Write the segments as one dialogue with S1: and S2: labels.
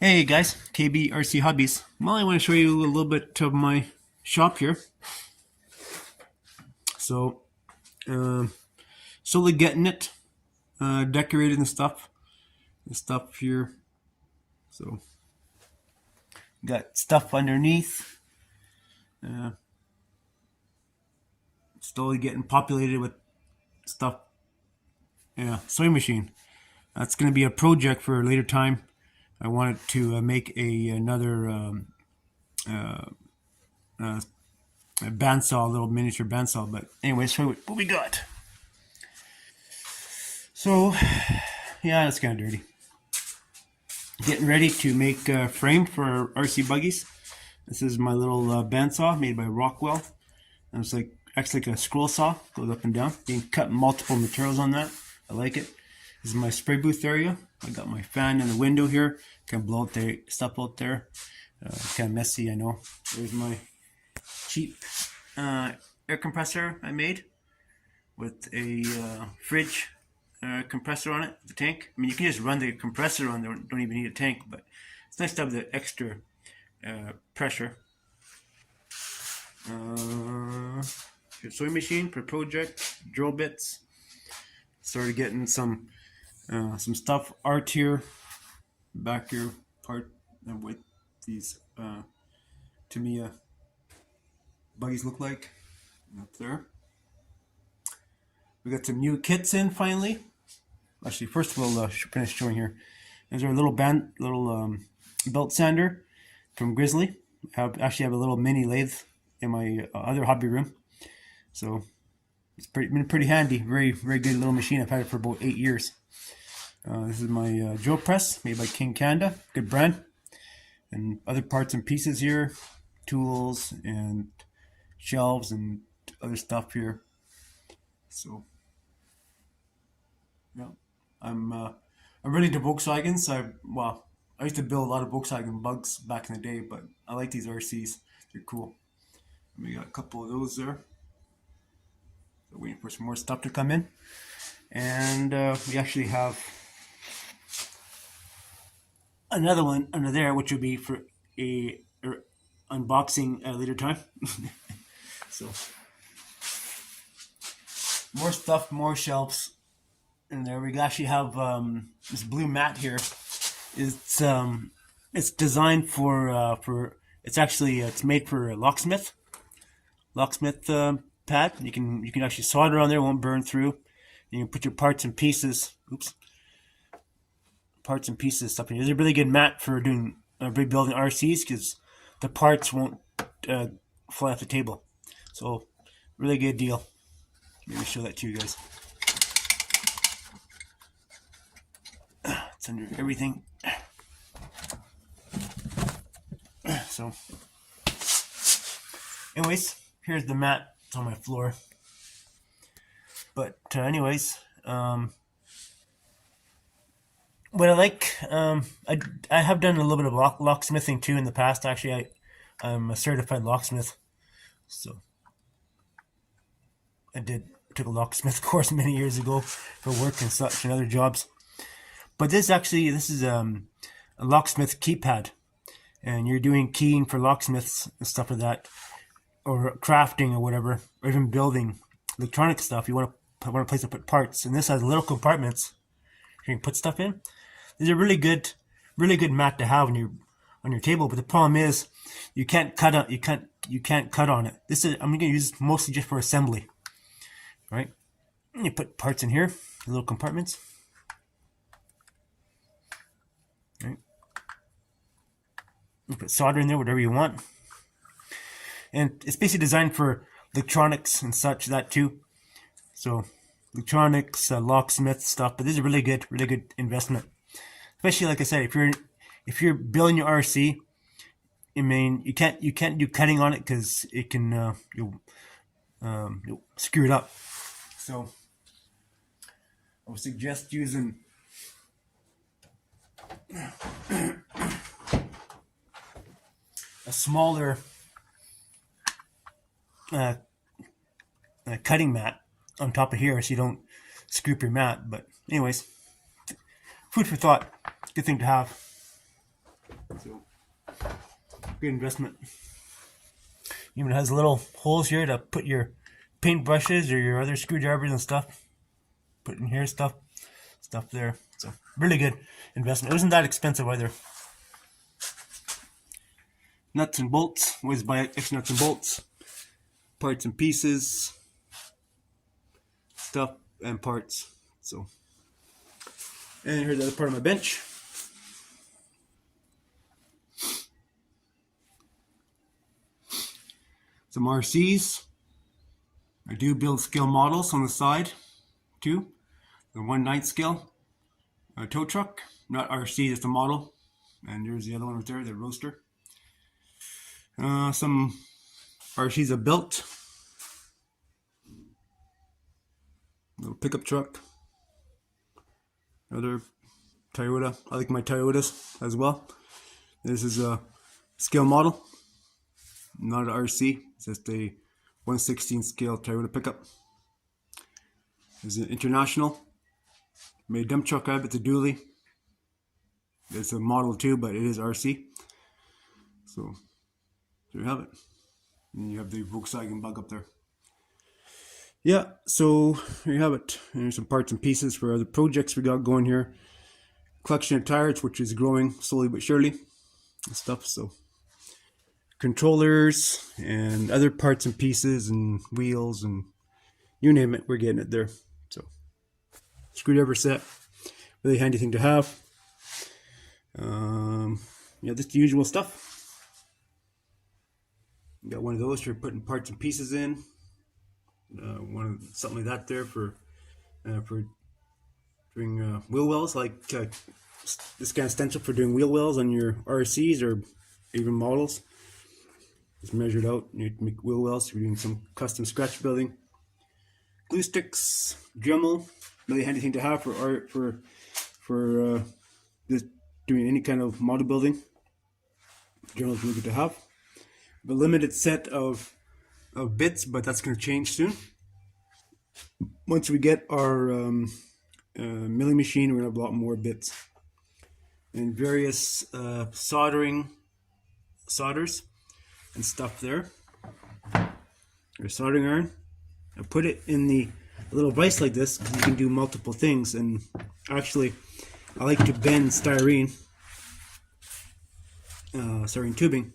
S1: Hey guys, Kbrc Hobbies. Well, I want to show you a little bit of my shop here. So, um, slowly getting it decorated and stuff. The stuff here. So, got stuff underneath. Uh, Slowly getting populated with stuff. Yeah, sewing machine. That's going to be a project for a later time. I wanted to make another a bandsaw, a little miniature bandsaw. But anyways, show you what we got. So, yeah, it's kind of dirty. Getting ready to make a frame for RC buggies. This is my little bandsaw made by Rockwell. And it's acts like a scroll saw, goes up and down. You can cut multiple materials on that. I like it. This is my spray booth area. I got my fan in the window here. Can blow out the stuff out there. Kind of messy, I know. There's my cheap air compressor I made with a fridge compressor on it, the tank. I mean, you can just run the compressor on there, don't even need a tank, but it's nice to have the extra pressure. Sewing machine for project, drill bits. Started getting some stuff, art here, back here, part with these Tamiya buggies look like up there. We got some new kits in finally. Actually, first we'll finish showing here. There's our little belt sander from Grizzly. I actually have a little mini lathe in my other hobby room, so it's been pretty handy. Very good little machine. I've had it for about 8 years. This is my drill press made by King Canada, good brand, and other parts and pieces here, tools and shelves and other stuff here. So yeah, I'm really into Volkswagens. I used to build a lot of Volkswagen bugs back in the day, but I like these RCs. They're cool. We got a couple of those there. So waiting for some more stuff to come in, and we actually have another one under there, which will be for a unboxing at a later time. So more stuff, more shelves. And there we actually have this blue mat here. It's designed for it's made for a locksmith pad. You can actually solder on there, it won't burn through. You can put your parts and pieces. Stuff in here. It's a really good mat for doing rebuilding RCs because the parts won't fly off the table. So really good deal. Let me show that to you guys. It's under everything. So, anyways, here's the mat. It's on my floor. But anyways, what I like, I have done a little bit of locksmithing too in the past. Actually, I'm a certified locksmith, so took a locksmith course many years ago for work and such and other jobs. But this is a locksmith keypad, and you're doing keying for locksmiths and stuff like that, or crafting or whatever, or even building electronic stuff. You want a place to put parts, and this has little compartments you can put stuff in. These are really good mat to have on your table. But the problem is you can't cut on it. I'm going to use this mostly just for assembly. Right? And you put parts in here, little compartments. Right? You put solder in there, whatever you want. And it's basically designed for electronics and such, that too. So electronics, locksmith stuff, but this is a really good investment. Especially, like I said, if you're building your RC, I mean, you can't do cutting on it because it can you'll screw it up. So I would suggest using a smaller cutting mat on top of here so you don't screw up your mat. But anyways, food for thought. Good thing to have. Good investment. Even has little holes here to put your paint brushes or your other screwdrivers and stuff. Put in here stuff there. So really good investment. It wasn't that expensive either. Nuts and bolts. Always buy extra nuts and bolts. Parts and pieces. Stuff and parts. So, and here's the other part of my bench. Some RCs. I do build scale models on the side too. The 1/9 scale tow truck, not RC, just a model. And there's the other one right there, the roaster. Some RCs are built. Little pickup truck. Another Toyota. I like my Toyotas as well. This is a scale model, not an RC. It's just a 1/16 scale Toyota pickup. This is an International. Made dump truck out of it, it's a dually. It's a Model 2, but it is RC. So there you have it. And you have the Volkswagen Bug up there. Yeah, so there you have it. There's some parts and pieces for other projects we got going here. Collection of tires, which is growing slowly but surely and stuff. So controllers and other parts and pieces and wheels and you name it, we're getting it there. So screwdriver set, really handy thing to have. Yeah, just the usual stuff. Got one of those for putting parts and pieces in. Something like that there for doing wheel wells, like this kind of stencil for doing wheel wells on your RCs or even models. It's measured out. You need to make wheel wells if you're doing some custom scratch building. Glue sticks, Dremel, really handy thing to have for art, for this, doing any kind of model building. Dremel is really good to have. A limited set of bits, but that's going to change soon. Once we get our milling machine, we're going to have a lot more bits. And various solders and stuff there. Your soldering iron. I put it in the little vise like this because you can do multiple things. And actually, I like to bend styrene tubing.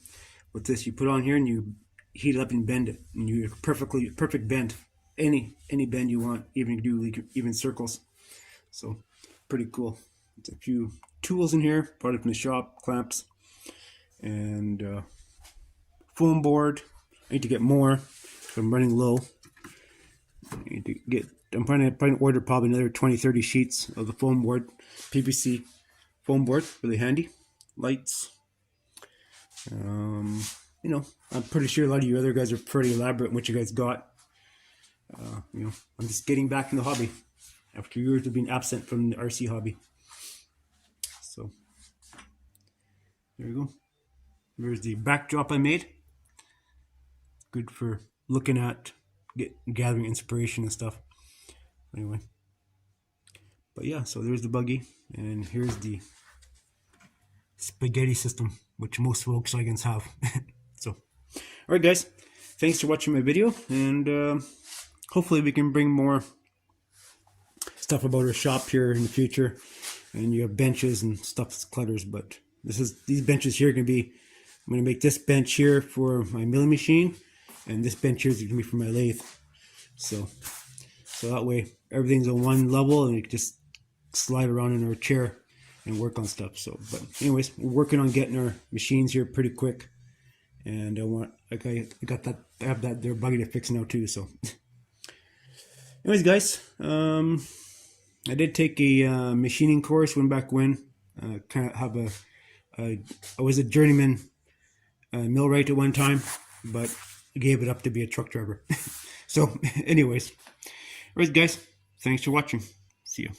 S1: With this, you put on here and you heat it up and bend it, and you have perfect bend. Any bend you want, even do even circles. So pretty cool. It's a few tools in here, brought it from the shop, clamps, and foam board. I need to get more. So I'm running low. I need to get. I'm probably to order probably another 20-30 sheets of the foam board, PVC foam board, really handy. Lights. You know, I'm pretty sure a lot of you other guys are pretty elaborate in what you guys got. You know, I'm just getting back in the hobby after years of being absent from the RC hobby. So there you go. There's the backdrop I made. Good for looking at, gathering inspiration and stuff. Anyway, but yeah, so there's the buggy, and here's the spaghetti system, which most Volkswagens have. So, alright guys, thanks for watching my video, and hopefully we can bring more stuff about our shop here in the future. And you have benches and stuff that's clutters, but these benches here are going to be, I'm going to make this bench here for my milling machine, and this bench here is going to be for my lathe. So that way everything's on one level and we can just slide around in our chair and work on stuff. So, but anyways, we're working on getting our machines here pretty quick, and I have that there buggy to fix now too. So, anyways, guys, I did take a machining course back when. Kind of have I was a journeyman millwright at one time, but I gave it up to be a truck driver. So, anyways, guys, thanks for watching. See you.